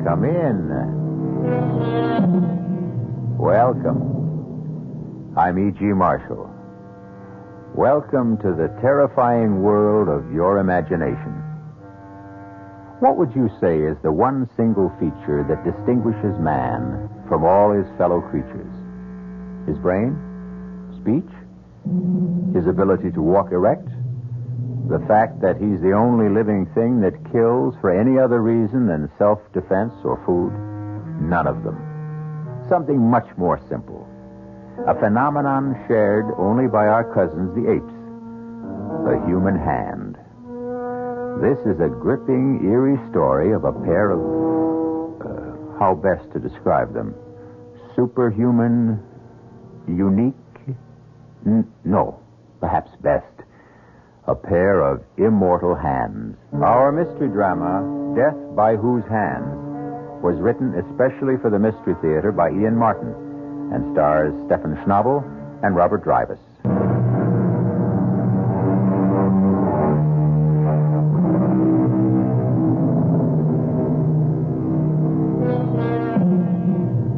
Come in. Welcome. I'm E.G. Marshall. Welcome to the terrifying world of your imagination. What would you say is the one single feature that distinguishes man from all his fellow creatures? His brain? Speech? His ability to walk erect? The fact that he's the only living thing that kills for any other reason than self-defense or food? None of them. Something much more simple. A phenomenon shared only by our cousins, the apes. The human hand. This is a gripping, eerie story of a pair of... how best to describe them? Superhuman... unique... no, perhaps best. A pair of immortal hands. Our mystery drama, Death by Whose Hands, was written especially for the Mystery Theater by Ian Martin and stars Stefan Schnabel and Robert Drivus.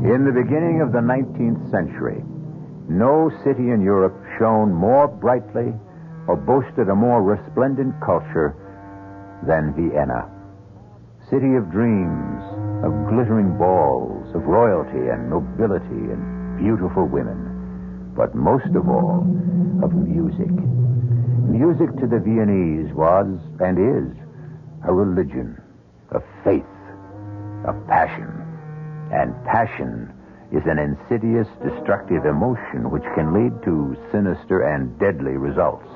In the beginning of the 19th century, no city in Europe shone more brightly or boasted a more resplendent culture than Vienna. City of dreams, of glittering balls, of royalty and nobility and beautiful women, but most of all, of music. Music to the Viennese was, and is, a religion, a faith, a passion. And passion is an insidious, destructive emotion which can lead to sinister and deadly results.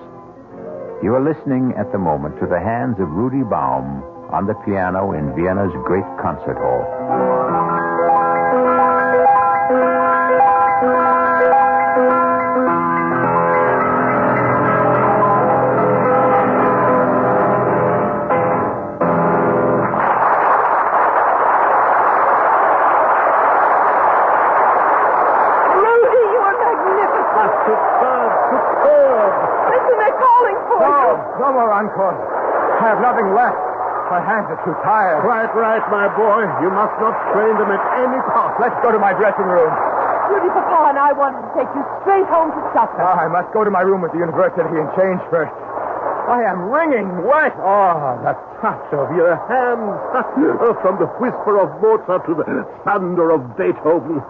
You are listening at the moment to the hands of Rudy Baum on the piano in Vienna's great concert hall. No more encore. I have nothing left. My hands are too tired. Right, my boy. You must not strain them at any cost. Let's go to my dressing room. Rudy, Papa and I wanted to take you straight home to supper. I must go to my room at the university and change first. I am wringing wet. Oh, the touch of your hands. From the whisper of Mozart to the thunder of Beethoven.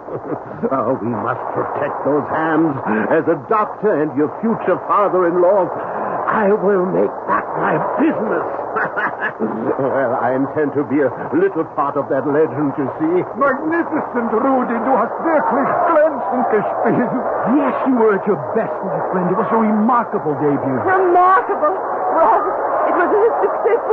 Oh, we must protect those hands. As a doctor and your future father-in-law, I will make that my business. Well, I intend to be a little part of that legend, you see. Magnificent, Rudy. Du hast wirklich glänzend gespielt. Yes, you were at your best, my friend. It was a remarkable debut. Remarkable? Robert, it was a success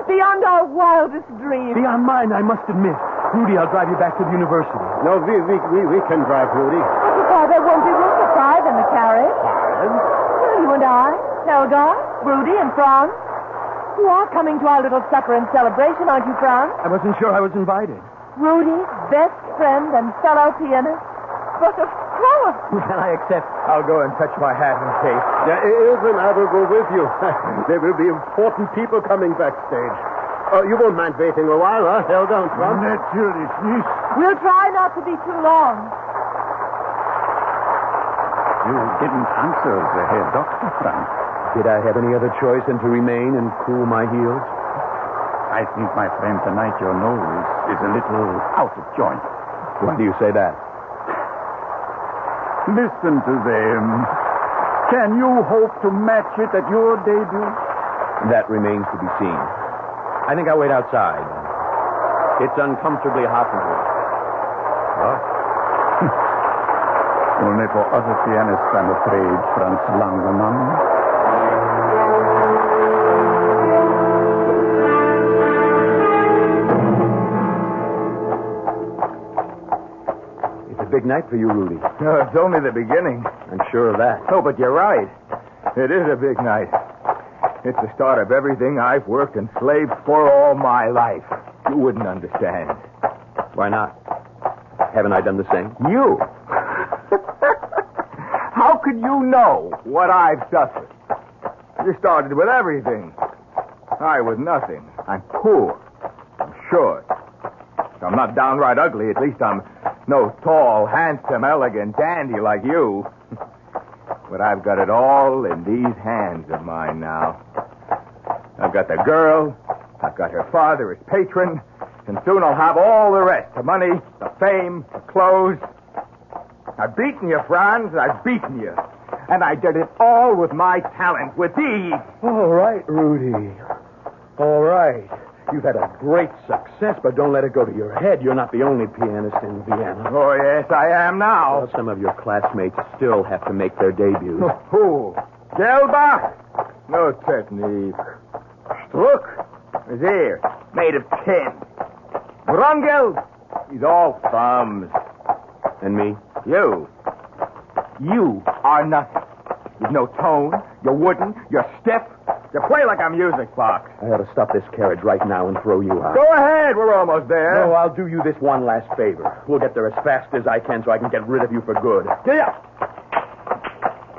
beyond our wildest dreams. Beyond mine, I must admit. Rudy, I'll drive you back to the university. No, we can drive, Rudy. But, Papa, there won't be room for five in the carriage. Five? Well, you and I, Helga, Rudy, and Franz. You are coming to our little supper and celebration, aren't you, Franz? I wasn't sure I was invited. Rudy's best friend and fellow pianist. But of course. Well, I accept. I'll go and fetch my hat and cape. Yeah, even I will go with you. There will be important people coming backstage. You won't mind waiting a while, huh? Helga and Franz? Natürlich nicht. We'll try not to be too long. You didn't answer the Herr Doctor, Franz. Did I have any other choice than to remain and cool my heels? I think, my friend, tonight your nose is a little out of joint. Why do you say that? Listen to them. Can you hope to match it at your debut? That remains to be seen. I think I'll wait outside. It's uncomfortably hot in here. What? Only for other pianists, I'm afraid, Franz Langemann. Big night for you, Rudy. No, it's only the beginning. I'm sure of that. Oh, but you're right. It is a big night. It's the start of everything I've worked and slaved for all my life. You wouldn't understand. Why not? Haven't I done the same? You? How could you know what I've suffered? You started with everything. I with nothing. I'm poor. I'm short. I'm not downright ugly. At least I'm no tall, handsome, elegant dandy like you. But I've got it all in these hands of mine now. I've got the girl, I've got her father as patron, and soon I'll have all the rest. The money, the fame, the clothes. I've beaten you, Franz. I've beaten you. And I did it all with my talent, with these. All right, Rudy. All right. You've had a great success, but don't let it go to your head. You're not the only pianist in Vienna. Oh, yes, I am now. Well, some of your classmates still have to make their debuts. Who? Gelbach? No technique. Look, his ear, made of tin. Brungel, he's all thumbs. And me? You are nothing. You've no tone, you're wooden, you're stiff. You play like a music box. I ought to stop this carriage right now and throw you out. Go ahead, we're almost there. No, I'll do you this one last favor. We'll get there as fast as I can so I can get rid of you for good. Yeah.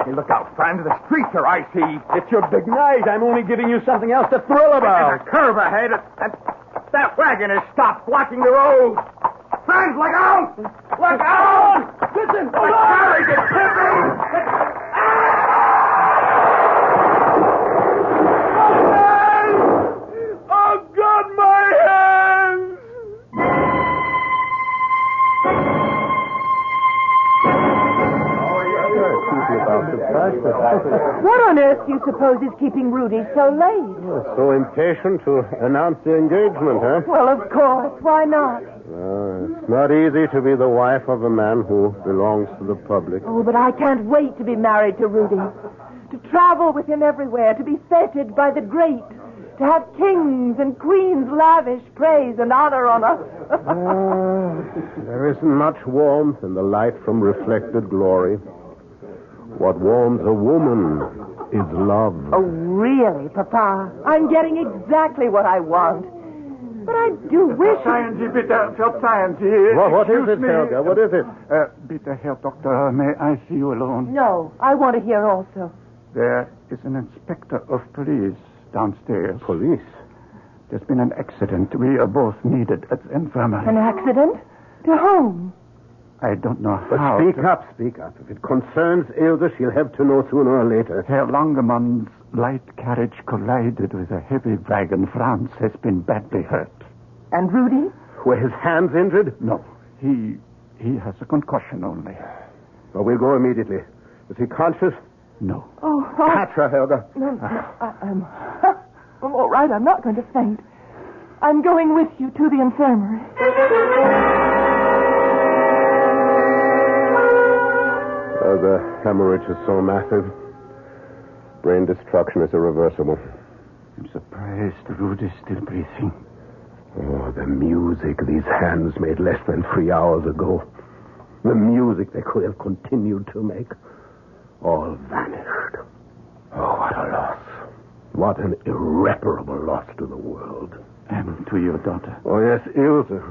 Hey, look out, Franz. The streets are icy. It's your big night. I'm only giving you something else to thrill about. There's a curve ahead, and that wagon has stopped blocking the road. Franz, look out! Look out! Listen! The carriage is tipping! Oh, God, my hands! What on earth do you suppose is keeping Rudy so late? So impatient to announce the engagement, huh? Well, of course. Why not? It's not easy to be the wife of a man who belongs to the public. Oh, but I can't wait to be married to Rudy. To travel with him everywhere, to be feted by the great, to have kings and queens lavish praise and honor on us. There isn't much warmth in the light from reflected glory. What warms a woman is love. Oh, really, Papa? I'm getting exactly what I want. But I do wish... Verzeihen Sie bitte, verzeihen Sie. What is Excuse it, me. Helga? What is it? Bitte, Herr Doctor, may I see you alone? No, I want to hear also. There is an inspector of police downstairs. Police? There's been an accident. We are both needed at the infirmary. An accident? To whom? I don't know But how. speak up. If it concerns Ilse, she'll have to know sooner or later. Herr Langemann's light carriage collided with a heavy wagon. Franz has been badly hurt. And Rudy? Were his hands injured? No, he has a concussion only. Well, we'll go immediately. Is he conscious? No. Oh, Catch her, Helga. No, I'm all right. I'm not going to faint. I'm going with you to the infirmary. The hemorrhage is so massive. Brain destruction is irreversible. I'm surprised Rudy's still breathing. Oh, the music these hands made less than 3 hours ago. The music they could have continued to make. All vanished. Oh, what a loss. What an irreparable loss to the world. And to your daughter. Oh, yes, Ilse.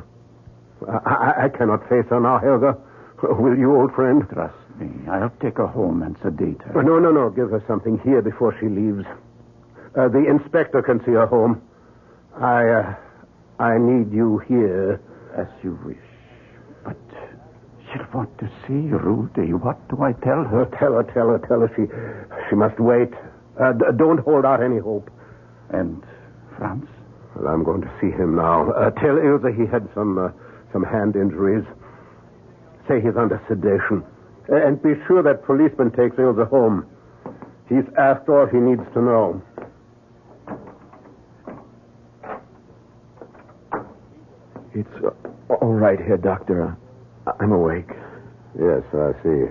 I cannot face her now, Helga. Will you, old friend? Trust me. I'll take her home and sedate her. No. Give her something here before she leaves. The inspector can see her home. I need you here. As you wish. But she'll want to see Rudy. What do I tell her? Tell her. She must wait. Don't hold out any hope. And Franz? Well, I'm going to see him now. Tell Ilse he had some hand injuries. Say he's under sedation. And be sure that policeman takes Ilse home. He's asked all he needs to know. It's all right, Herr Doctor. I'm awake. Yes, I see.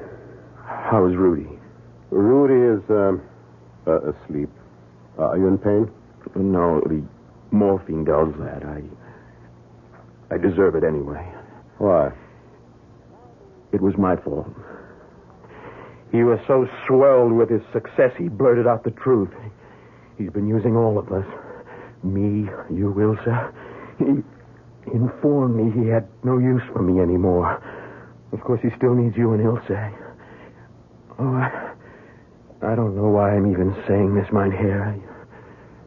How is Rudy? Rudy is asleep. Are you in pain? No, the morphine does that. I deserve it anyway. Why? It was my fault. He was so swelled with his success, he blurted out the truth. He's been using all of us. Me, you, Ilse. He informed me he had no use for me anymore. Of course, he still needs you and Ilse. Oh, I don't know why I'm even saying this, mein Herr.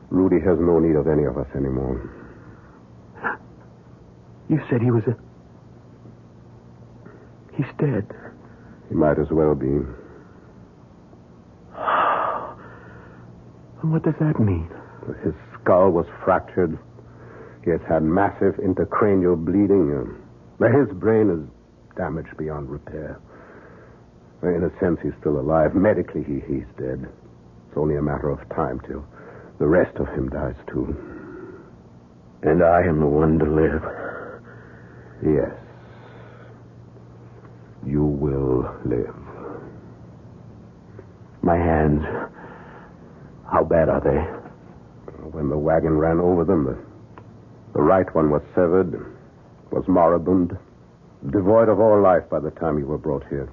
Rudy has no need of any of us anymore. You said he was a... He's dead. He might as well be. And what does that mean? His skull was fractured. He has had massive intracranial bleeding. His brain is damaged beyond repair. In a sense, he's still alive. Medically, he's dead. It's only a matter of time till the rest of him dies, too. And I am the one to live. Yes. You will live. My hands, how bad are they? When the wagon ran over them, the right one was severed, was moribund, devoid of all life by the time you were brought here.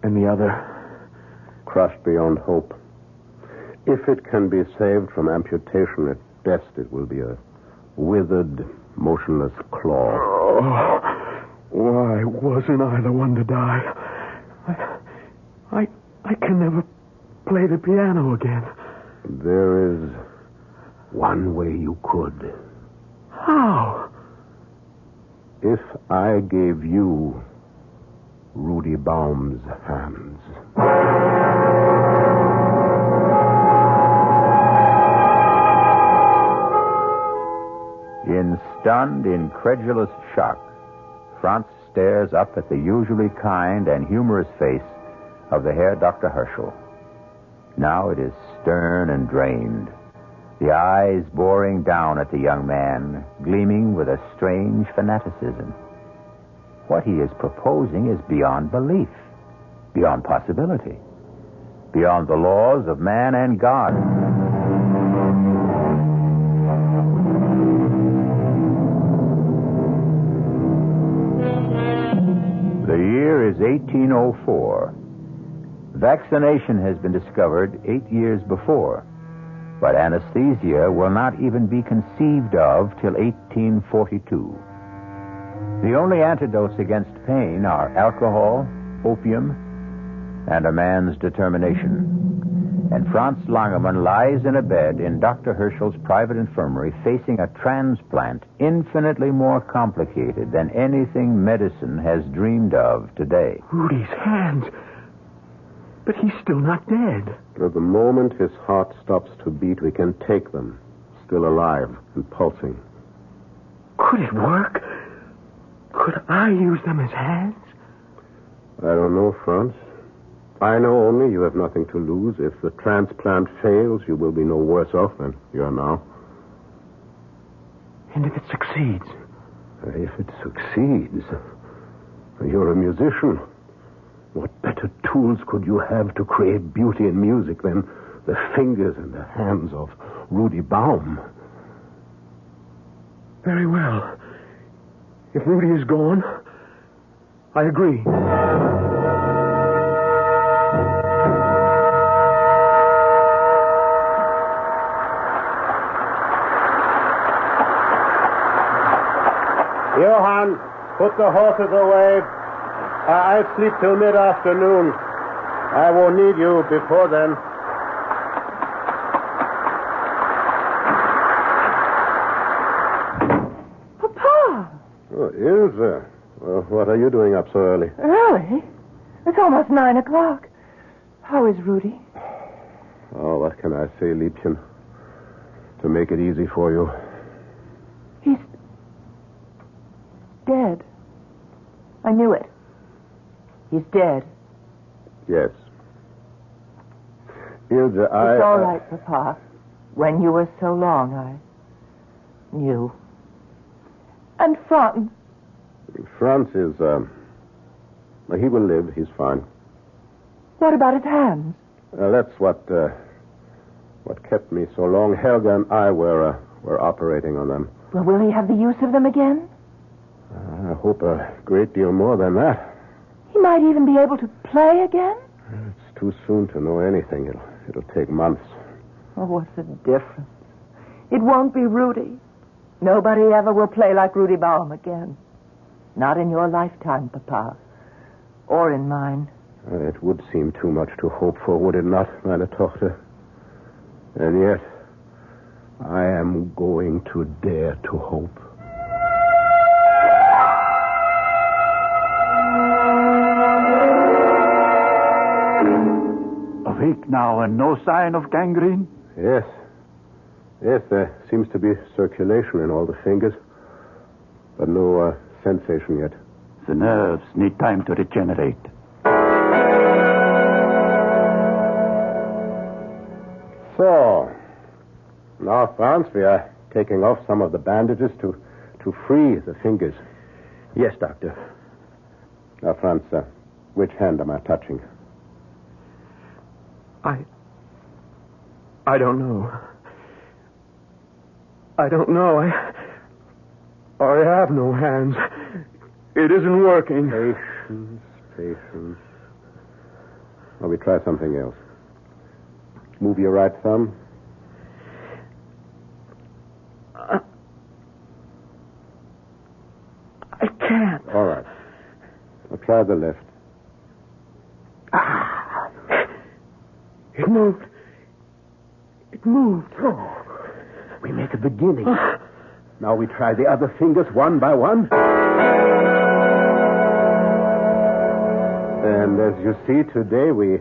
And the other? Crushed beyond hope. If it can be saved from amputation, at best it will be a withered, motionless claw. Oh, why wasn't I the one to die? I can never play the piano again. There is one way you could. How? If I gave you Rudy Baum's hands. In stunned, incredulous shock, Franz stares up at the usually kind and humorous face of the Herr Dr. Herschel. Now it is stern and drained, the eyes boring down at the young man, gleaming with a strange fanaticism. What he is proposing is beyond belief, beyond possibility, beyond the laws of man and God. The year is 1804. Vaccination has been discovered 8 years before, but anesthesia will not even be conceived of till 1842. The only antidotes against pain are alcohol, opium, and a man's determination. And Franz Langemann lies in a bed in Dr. Herschel's private infirmary facing a transplant infinitely more complicated than anything medicine has dreamed of today. Rudy's hands. But he's still not dead. At the moment his heart stops to beat, we can take them, still alive and pulsing. Could it work? Could I use them as hands? I don't know, Franz. I know only you have nothing to lose. If the transplant fails, you will be no worse off than you are now. And if it succeeds? If it succeeds, you're a musician. What better tools could you have to create beauty in music than the fingers and the hands of Rudy Baum? Very well. If Rudy is gone, I agree. Johann, put the horses away. I'll sleep till mid-afternoon. I won't need you before then. Papa! Oh, Ilse. Well, what are you doing up so early? Early? It's almost 9 o'clock. How is Rudy? Oh, what can I say, Liebchen? To make it easy for you. He's dead. I knew it. He's dead. Yes. Ilse, It's all right, Papa. When you were so long, I knew. And Franz? Franz is, he will live. He's fine. What about his hands? That's what kept me so long. Helga and I were operating on them. Well, will he have the use of them again? I hope a great deal more than that. He might even be able to play again? It's too soon to know anything. It'll take months. Oh, what's the difference? It won't be Rudy. Nobody ever will play like Rudy Baum again. Not in your lifetime, Papa. Or in mine. It would seem too much to hope for, would it not, meine Tochter? And yet, I am going to dare to hope. week now and no sign of gangrene? Yes. Yes, there seems to be circulation in all the fingers, but no sensation yet. The nerves need time to regenerate. So, now, Franz, we are taking off some of the bandages to free the fingers. Yes, Doctor. Now, Franz, which hand am I touching? I don't know. I don't know. I have no hands. It isn't working. Patience. Well, we try something else. Move your right thumb. I can't. All right. I'll try the left. It moved. It moved. Oh, we make a beginning. Now we try the other fingers one by one. And as you see, today we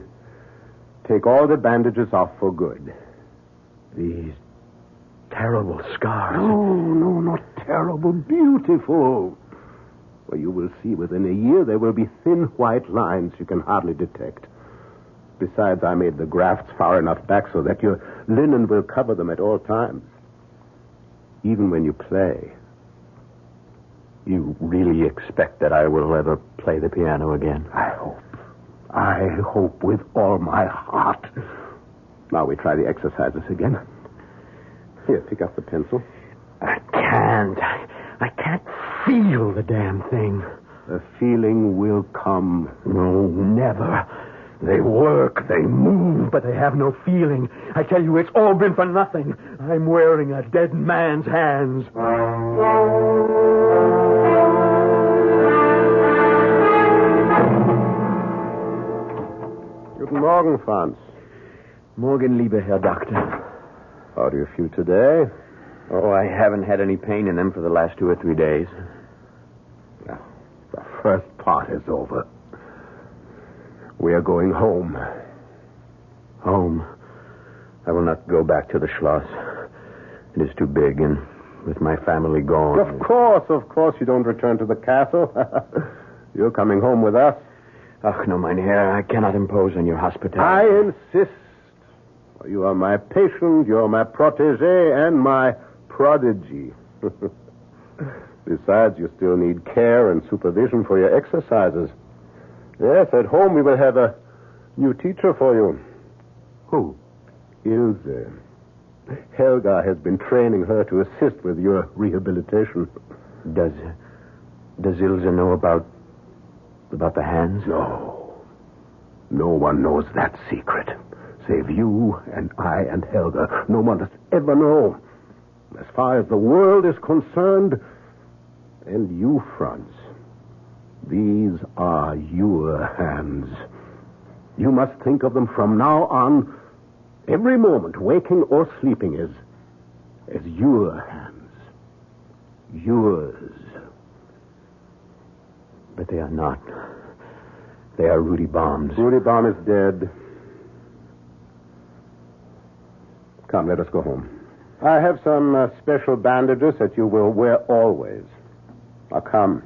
take all the bandages off for good. These terrible scars. No, not terrible. Beautiful. Well, you will see within a year there will be thin white lines you can hardly detect. Besides, I made the grafts far enough back so that your linen will cover them at all times. Even when you play. You really expect that I will ever play the piano again? I hope with all my heart. Now we try the exercises again. Here, pick up the pencil. I can't feel the damn thing. The feeling will come. No, never. They work, they move, but they have no feeling. I tell you, it's all been for nothing. I'm wearing a dead man's hands. Guten Morgen, Franz. Morgen, lieber Herr Doctor. How do you feel today? Oh, I haven't had any pain in them for the last 2 or 3 days. Now, the first part is over. We are going home. Home? I will not go back to the Schloss. It is too big, and with my family gone... Of course you don't return to the castle. You're coming home with us. Ach, no, mein Herr, I cannot impose on your hospitality. I insist. You are my patient, you're my protege, and my prodigy. Besides, you still need care and supervision for your exercises. Yes, at home we will have a new teacher for you. Who? Ilse. Helga has been training her to assist with your rehabilitation. Does Ilse know about the hands? No. No one knows that secret. Save you and I and Helga. No one does ever know. As far as the world is concerned, and you, Franz, these are your hands. You must think of them from now on, every moment, waking or sleeping, as your hands. Yours. But they are not. They are Rudy Baum's. Rudy Baum is dead. Come, let us go home. I have some special bandages that you will wear always. Now, come.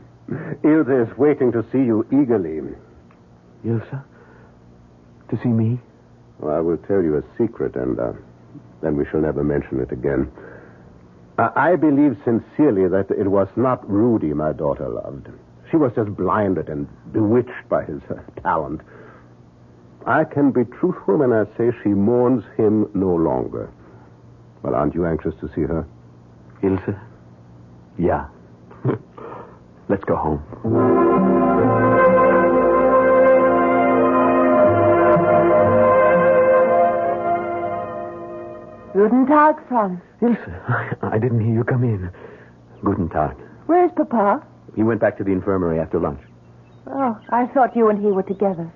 Ilse is waiting to see you eagerly. Ilse? To see me? Well, I will tell you a secret, and then we shall never mention it again. I believe sincerely that it was not Rudy my daughter loved. She was just blinded and bewitched by his talent. I can be truthful when I say she mourns him no longer. Well, aren't you anxious to see her? Ilse? Yeah. Let's go home. Guten Tag, Franz. Ilse, I didn't hear you come in. Guten Tag. Where's Papa? He went back to the infirmary after lunch. Oh, I thought you and he were together.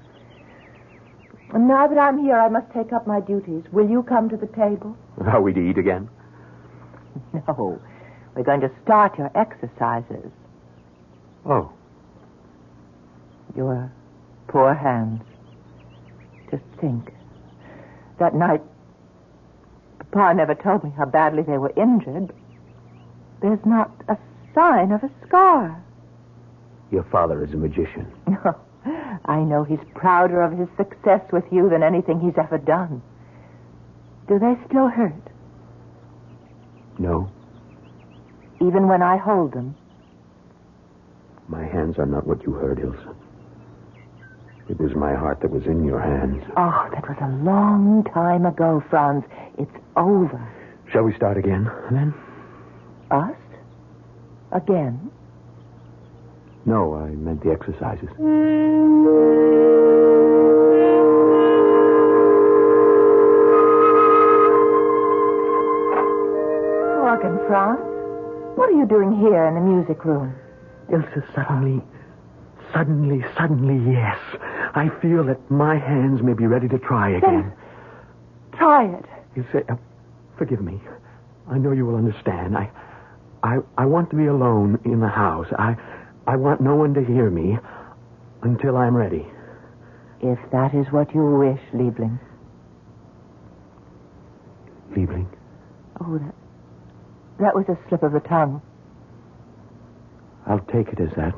And now that I'm here, I must take up my duties. Will you come to the table? Are we to eat again? No. We're going to start your exercises. Oh. Your poor hands. Just think. That night, Papa never told me how badly they were injured. There's not a sign of a scar. Your father is a magician. No, I know he's prouder of his success with you than anything he's ever done. Do they still hurt? No. Even when I hold them? My hands are not what you heard, Ilse. It was my heart that was in your hands. Oh, that was a long time ago, Franz. It's over. Shall we start again, then? Us? Again? No, I meant the exercises. Morgan, Franz. What are you doing here in the music room? Ilse, suddenly, yes. I feel that my hands may be ready to try again. Then try it. Ilse, forgive me. I know you will understand. I want to be alone in the house. I want no one to hear me until I'm ready. If that is what you wish, Liebling. Liebling? Oh, that was a slip of the tongue. I'll take it as that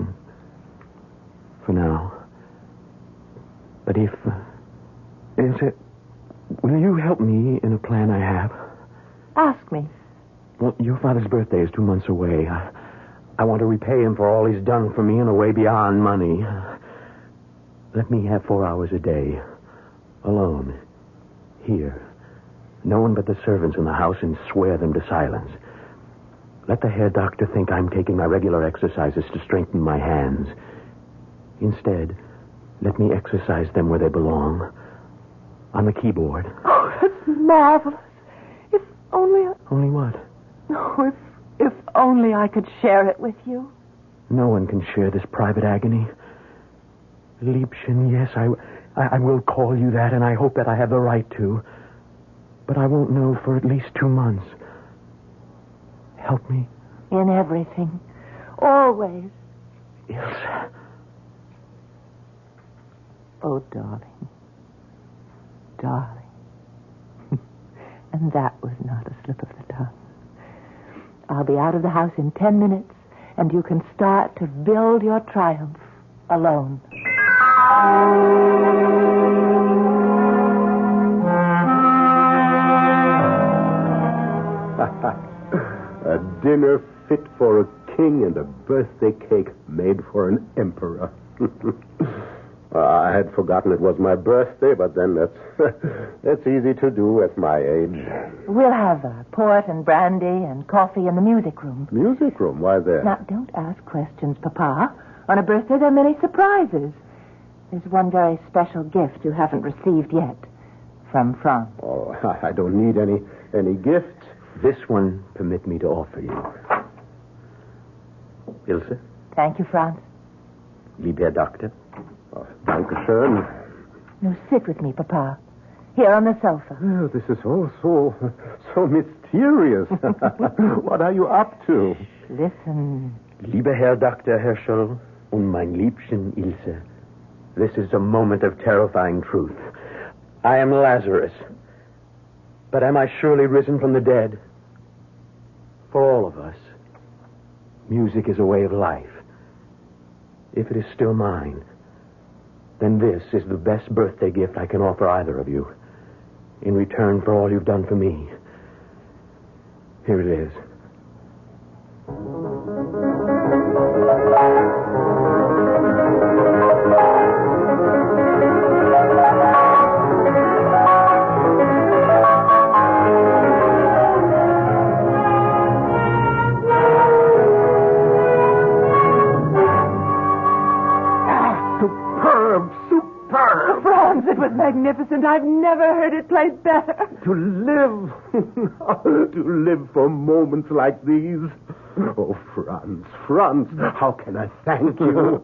for now. But if... Ilse, will you help me in a plan I have? Ask me. Well, your father's birthday is 2 months away. I want to repay him for all he's done for me in a way beyond money. Let me have 4 hours a day. Alone. Here. No one but the servants in the house, and swear them to silence. Let the hair doctor think I'm taking my regular exercises to strengthen my hands. Instead, let me exercise them where they belong. On the keyboard. Oh, that's marvelous. If only... Only what? Oh, if only I could share it with you. No one can share this private agony. Liebchen, yes, I will call you that, and I hope that I have the right to. But I won't know for at least 2 months. Help me. In everything. Always. Ilse. Oh, darling. Darling. And that was not a slip of the tongue. I'll be out of the house in 10 minutes, and you can start to build your triumph alone. A dinner fit for a king and a birthday cake made for an emperor. I had forgotten it was my birthday, but then that's easy to do at my age. We'll have port and brandy and coffee in the music room. Music room? Why there? Now, don't ask questions, Papa. On a birthday, there are many surprises. There's one very special gift you haven't received yet. From Franz. Oh, I don't need any gifts. This one permit me to offer you. Ilse? Thank you, Franz. Lieb Herr Doctor. Oh, danke schön. Now sit with me, Papa. Here on the sofa. Oh, this is all so mysterious. What are you up to? Listen. Lieber Herr Dr. Herschel und mein Liebchen Ilse, this is a moment of terrifying truth. I am Lazarus. But am I surely risen from the dead? For all of us, music is a way of life. If it is still mine, then this is the best birthday gift I can offer either of you. In return for all you've done for me. Here it is. It was magnificent. I've never heard it played better. To live for moments like these. Oh, Franz, how can I thank you?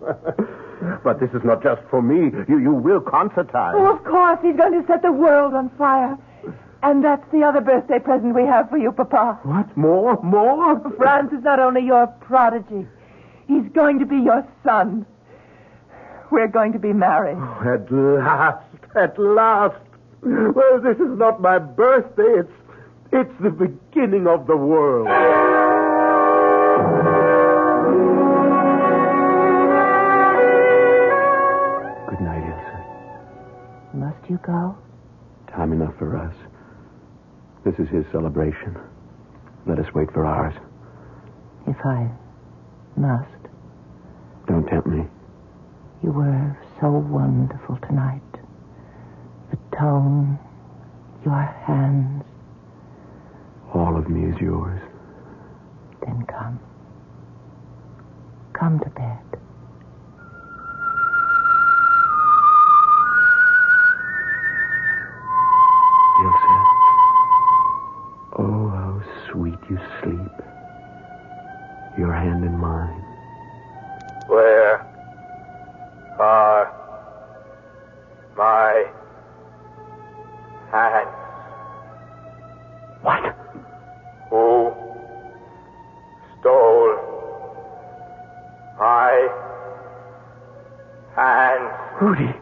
But this is not just for me. You will concertize. Oh, of course. He's going to set the world on fire. And that's the other birthday present we have for you, Papa. What? More? Franz is not only your prodigy. He's going to be your son. We're going to be married. Oh, at last. Well, this is not my birthday. It's the beginning of the world. Good night, Ilse. Must you go? Time enough for us. This is his celebration. Let us wait for ours. If I must. Don't tempt me. You were so wonderful tonight. The tone, your hands. All of me is yours. Then come. Come to bed. Ilse. Oh, how sweet you sleep. Your hand in mine. Where are my hands? What? Who stole my hands? Rudy.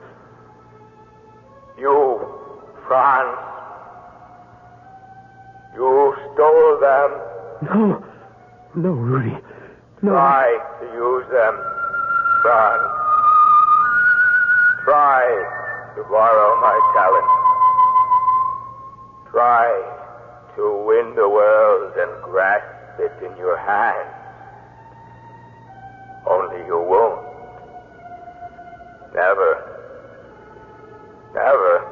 You, Franz. You stole them. No. No, Rudy. No. Try to use them, Franz. Try to borrow my talent. Try to win the world and grasp it in your hands. Only you won't. Never. Never.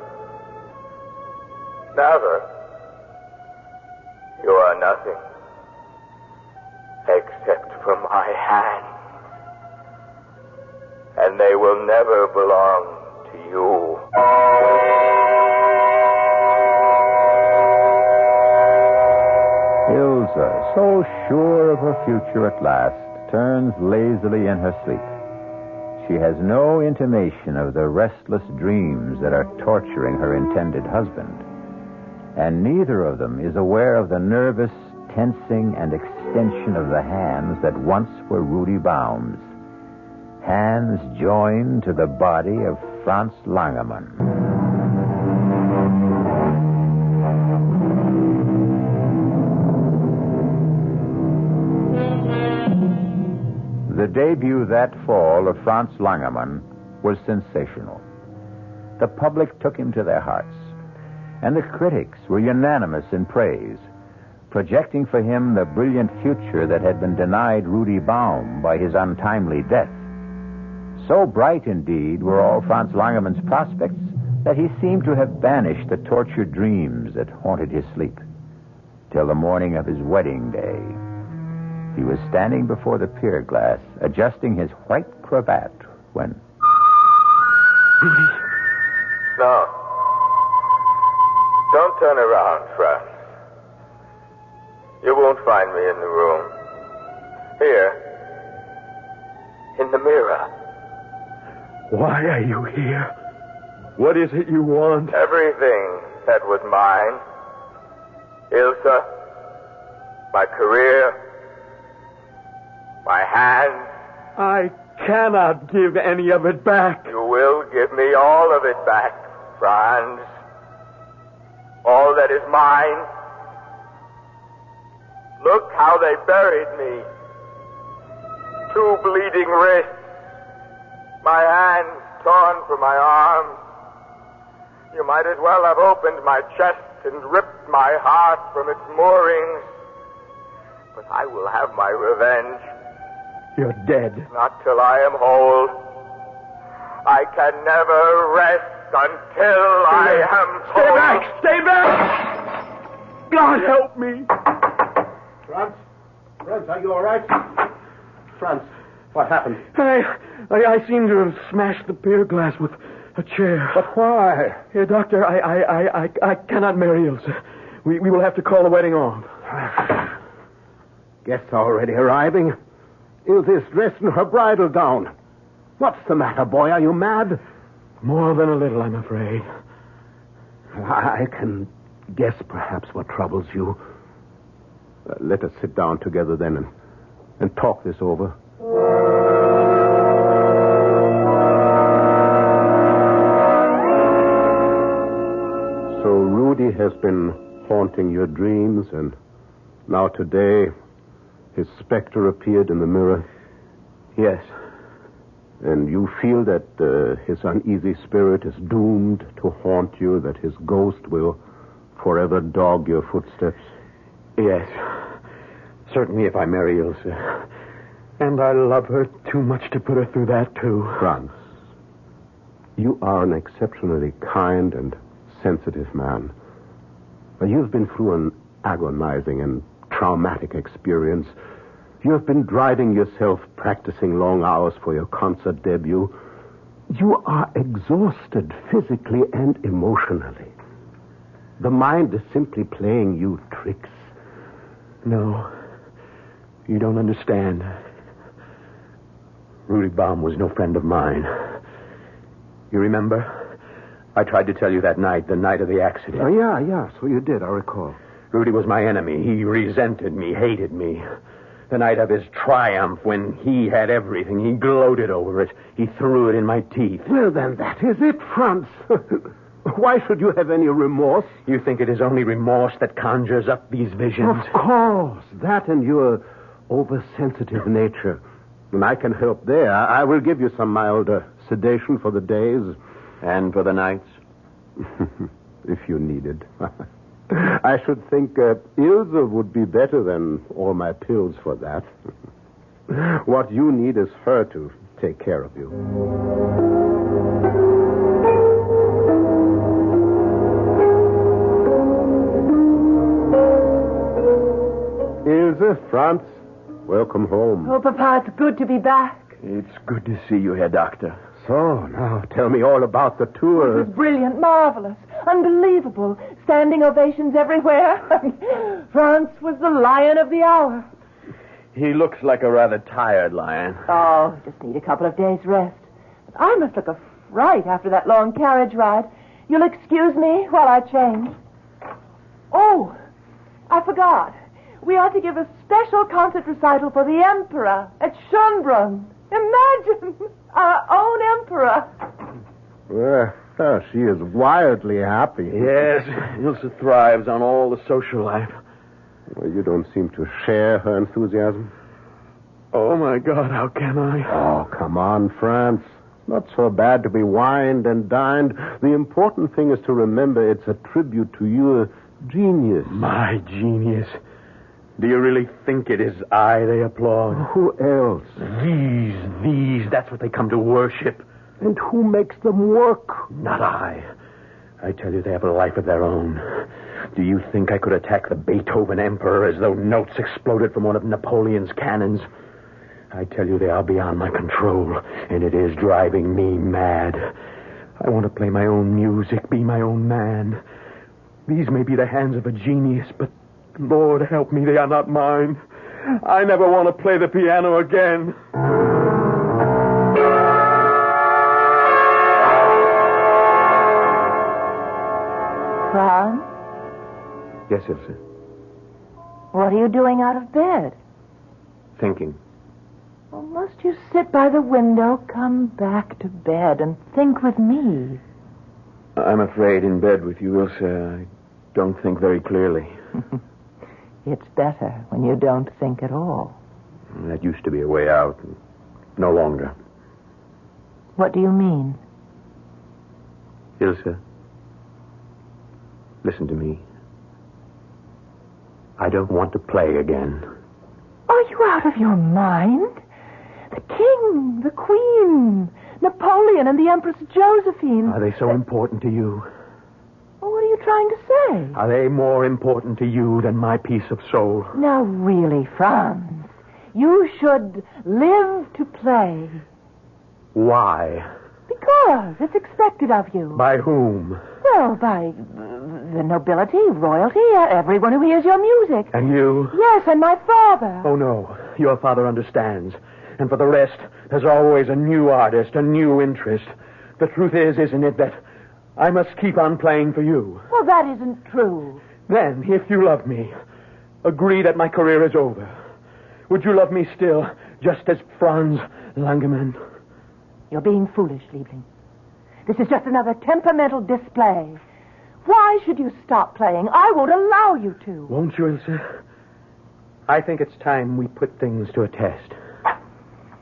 Never. You are nothing except for my hands. And they will never belong to you. Ilse, so sure of her future at last, turns lazily in her sleep. She has no intimation of the restless dreams that are torturing her intended husband. And neither of them is aware of the nervous tensing and extension of the hands that once were Rudy Baum's. Hands joined to the body of Franz Langemann. The debut that fall of Franz Langemann was sensational. The public took him to their hearts, and the critics were unanimous in praise, projecting for him the brilliant future that had been denied Rudy Baum by his untimely death. So bright, indeed, were all Franz Langemann's prospects that he seemed to have banished the tortured dreams that haunted his sleep, till the morning of his wedding day. He was standing before the pier glass, adjusting his white cravat, when... Rudy. No. Don't turn around, Franz. You won't find me in the room. Here. In the mirror. Why are you here? What is it you want? Everything that was mine. Ilse. My career. My hands. I cannot give any of it back. You will give me all of it back, Franz. All that is mine. Look how they buried me. 2 bleeding wrists. My hands torn from my arms. You might as well have opened my chest and ripped my heart from its moorings. But I will have my revenge. You're dead. Not till I am whole. I can never rest until I am Stay whole. back! Stay back! God help me! Franz? Franz, are you all right? Franz, what happened? I seem to have smashed the pier glass with a chair. But why? Here, Doctor, I cannot marry Ilse. We will have to call the wedding off. Guests already arriving. Ilse is dressed in her bridal gown. What's the matter, boy? Are you mad? More than a little, I'm afraid. I can guess perhaps what troubles you. Let us sit down together then and talk this over. has been haunting your dreams, and now today his specter appeared in the mirror? Yes. And you feel that his uneasy spirit is doomed to haunt you, that his ghost will forever dog your footsteps? Yes. Certainly if I marry Ilse. And I love her too much to put her through that, too. Franz, you are an exceptionally kind and sensitive man. You've been through an agonizing and traumatic experience. You have been driving yourself, practicing long hours for your concert debut. You are exhausted physically and emotionally. The mind is simply playing you tricks. No, you don't understand. Rudy Baum was no friend of mine. You remember? I tried to tell you that night, the night of the accident. Oh, yeah, so you did, I recall. Rudy was my enemy. He resented me, hated me. The night of his triumph, when he had everything, he gloated over it. He threw it in my teeth. Well, then, that is it, Franz. Why should you have any remorse? You think it is only remorse that conjures up these visions? Of course. That and your oversensitive nature. And I can help there. I will give you some mild sedation for the days. And for the nights? If you need it. I should think Ilse would be better than all my pills for that. What you need is her to take care of you. Ilse, Franz, welcome home. Oh, Papa, it's good to be back. It's good to see you, Herr Doctor. So, now tell me all about the tour. It was brilliant, marvelous, unbelievable. Standing ovations everywhere. France was the lion of the hour. He looks like a rather tired lion. Oh, just need a couple of days' rest. But I must look a fright after that long carriage ride. You'll excuse me while I change. Oh, I forgot. We ought to give a special concert recital for the Emperor at Schönbrunn. Imagine, our own Emperor. Well, she is wildly happy. Yes, Ilse thrives on all the social life. Well, you don't seem to share her enthusiasm. Oh, my God, how can I? Oh, come on, Franz. Not so bad to be wined and dined. The important thing is to remember it's a tribute to your genius. My genius. Do you really think it is I they applaud? Who else? These, that's what they come to worship. And who makes them work? Not I. I tell you, they have a life of their own. Do you think I could attack the Beethoven Emperor as though notes exploded from one of Napoleon's cannons? I tell you, they are beyond my control, and it is driving me mad. I want to play my own music, be my own man. These may be the hands of a genius, but Lord help me, they are not mine. I never want to play the piano again. Franz? Yes, Ilse. What are you doing out of bed? Thinking. Well, must you sit by the window, come back to bed, and think with me? I'm afraid in bed with you, Ilse, I don't think very clearly. It's better when you don't think at all. That used to be a way out. No longer. What do you mean? Ilse, listen to me. I don't want to play again. Are you out of your mind? The king, the queen, Napoleon, and the Empress Josephine. Are they so important to you? Well, what are you trying to say? Are they more important to you than my peace of soul? Now, really, Franz, you should live to play. Why? Because it's expected of you. By whom? Well, by the nobility, royalty, everyone who hears your music. And you? Yes, and my father. Oh, no. Your father understands. And for the rest, there's always a new artist, a new interest. The truth is, isn't it, that I must keep on playing for you? Well, that isn't true. Then, if you love me, agree that my career is over. Would you love me still, just as Franz Langemann? You're being foolish, Liebling. This is just another temperamental display. Why should you stop playing? I won't allow you to. Won't you, Ilse? I think it's time we put things to a test.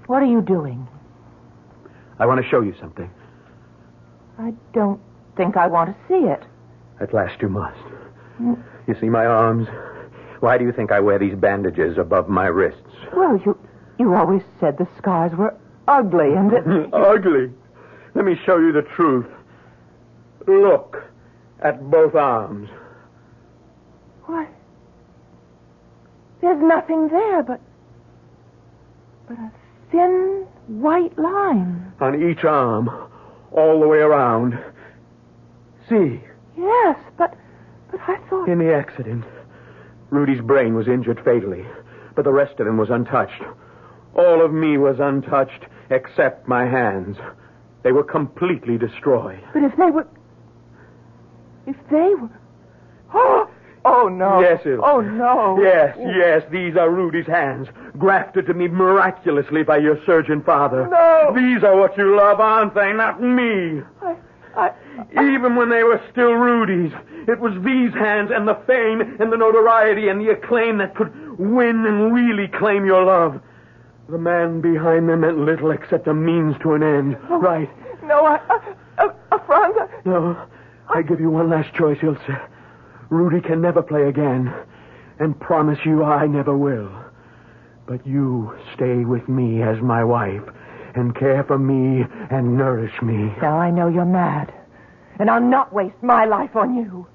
What are you doing? I want to show you something. I don't think I want to see it. At last you must. You see my arms? Why do you think I wear these bandages above my wrists? Well, you always said the scars were ugly and that... Ugly? Let me show you the truth. Look at both arms. Why? There's nothing there but a thin white line. On each arm, all the way around. See? Yes, but I thought... In the accident, Rudy's brain was injured fatally, but the rest of him was untouched. All of me was untouched, except my hands. They were completely destroyed. But if they were... Oh, no. Yes, Ilse. Oh, no. Yes, these are Rudy's hands, grafted to me miraculously by your surgeon father. No. These are what you love, aren't they? Not me. Even when they were still Rudy's, it was these hands and the fame and the notoriety and the acclaim that could win and really claim your love. The man behind them meant little except a means to an end. Oh, right. No, Franz. No, I give you one last choice, Ilse. Rudy can never play again, and promise you I never will. But you stay with me as my wife, and care for me and nourish me. Now I know you're mad, and I'll not waste my life on you.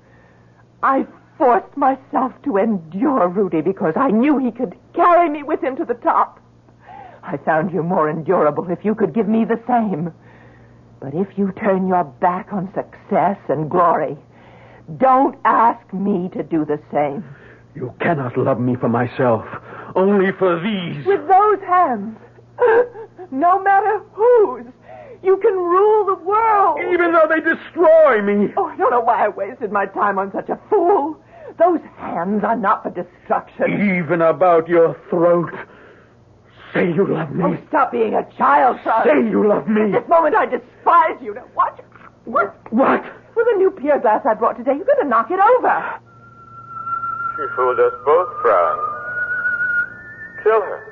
I forced myself to endure Rudy because I knew he could carry me with him to the top. I found you more endurable if you could give me the same. But if you turn your back on success and glory, don't ask me to do the same. You cannot love me for myself, only for these. With those hands, no matter whose, you can rule the world. Even though they destroy me. Oh, I don't know why I wasted my time on such a fool. Those hands are not for destruction. Even about your throat. Say you love me. Oh, stop being a child, son. Say you love me. At this moment, I despise you. Now, watch. What? With a new pier glass I brought today, you better knock it over. She fooled us both, Franz. Kill her.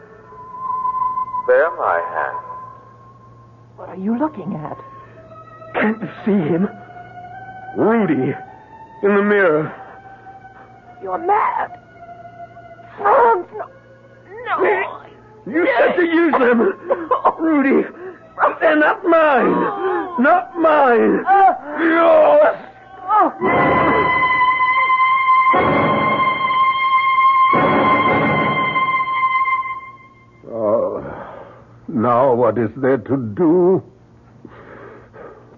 They're my hands. What are you looking at? Can't you see him? Rudy. In the mirror. You're mad. Franz, no. You said to use them. Rudy. They're not mine. Not mine. Yours. Now what is there to do?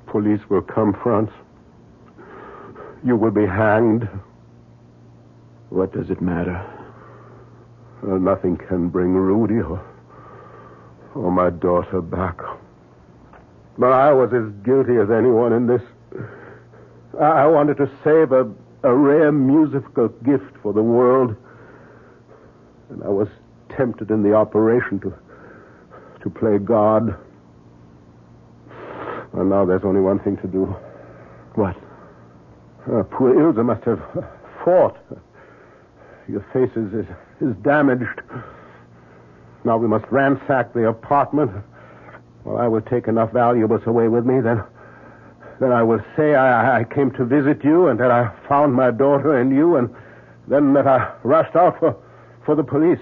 Police will come, Franz. You will be hanged. What does it matter? Nothing can bring Rudy or my daughter back. But I was as guilty as anyone in this. I wanted to save a rare musical gift for the world. And I was tempted in the operation to play God. And now there's only one thing to do. What? Poor Ilse must have fought. Your face is damaged. Now we must ransack the apartment. Well, I will take enough valuables away with me, then I will say I came to visit you, and that I found my daughter and you, and then that I rushed out for the police.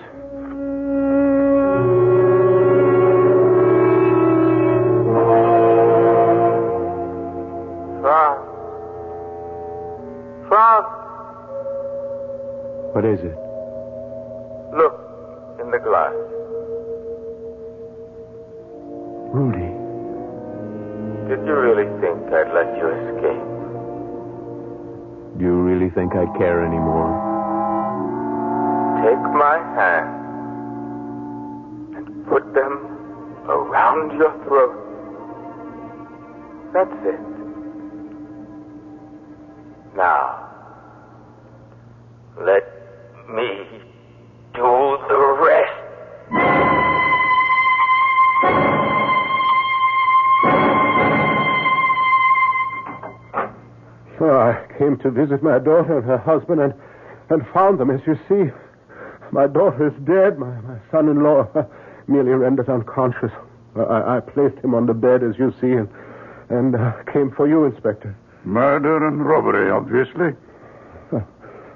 Franz! What is it? Look in the glass. Rudy. Did you really think I'd let you escape? Do you really think I care anymore? Take my hand and put them around your throat. That's it. Now, let me do the rest. So I came came to visit my daughter and her husband and found them, as you see. My daughter is dead. My son-in-law merely rendered unconscious. I placed him on the bed, as you see, and came for you, Inspector. Murder and robbery, obviously.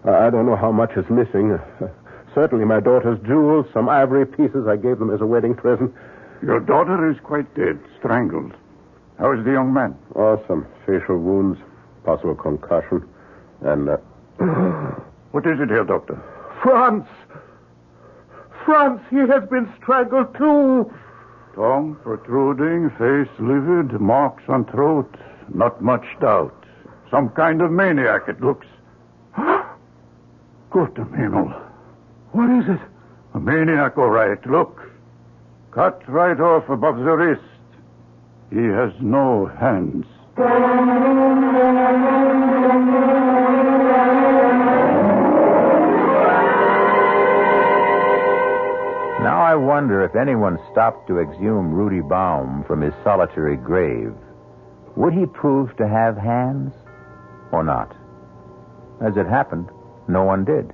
I don't know how much is missing. Certainly my daughter's jewels, some ivory pieces. I gave them as a wedding present. Your daughter is quite dead, strangled. How is the young man? Oh, some facial wounds, possible concussion, and... What is it here, Doctor? Franz! Franz, he has been strangled too! Tongue protruding, face livid, marks on throat. Not much doubt. Some kind of maniac, it looks. Good Himmel. What is it? A maniac, all right. Look. Cut right off above the wrist. He has no hands. Now I wonder if anyone stopped to exhume Rudy Baum from his solitary grave. Would he prove to have hands or not? As it happened, no one did.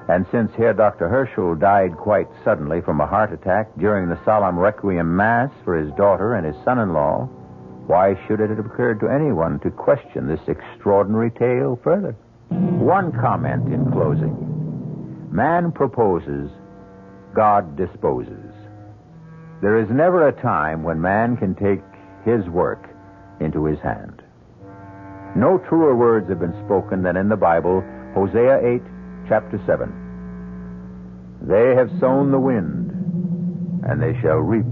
And since Herr Dr. Herschel died quite suddenly from a heart attack during the solemn requiem mass for his daughter and his son-in-law, why should it have occurred to anyone to question this extraordinary tale further? One comment in closing. Man proposes, God disposes. There is never a time when man can take his work into his hand. No truer words have been spoken than in the Bible, Hosea 8, chapter 7. They have sown the wind, and they shall reap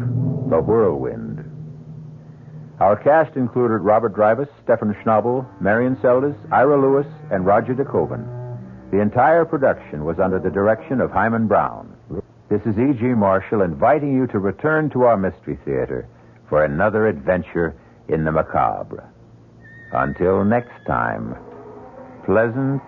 the whirlwind. Our cast included Robert Drivus, Stefan Schnabel, Marian Seldes, Ira Lewis, and Roger de Koven. The entire production was under the direction of Hyman Brown. This is E.G. Marshall inviting you to return to our Mystery Theater for another adventure in the macabre. Until next time, pleasant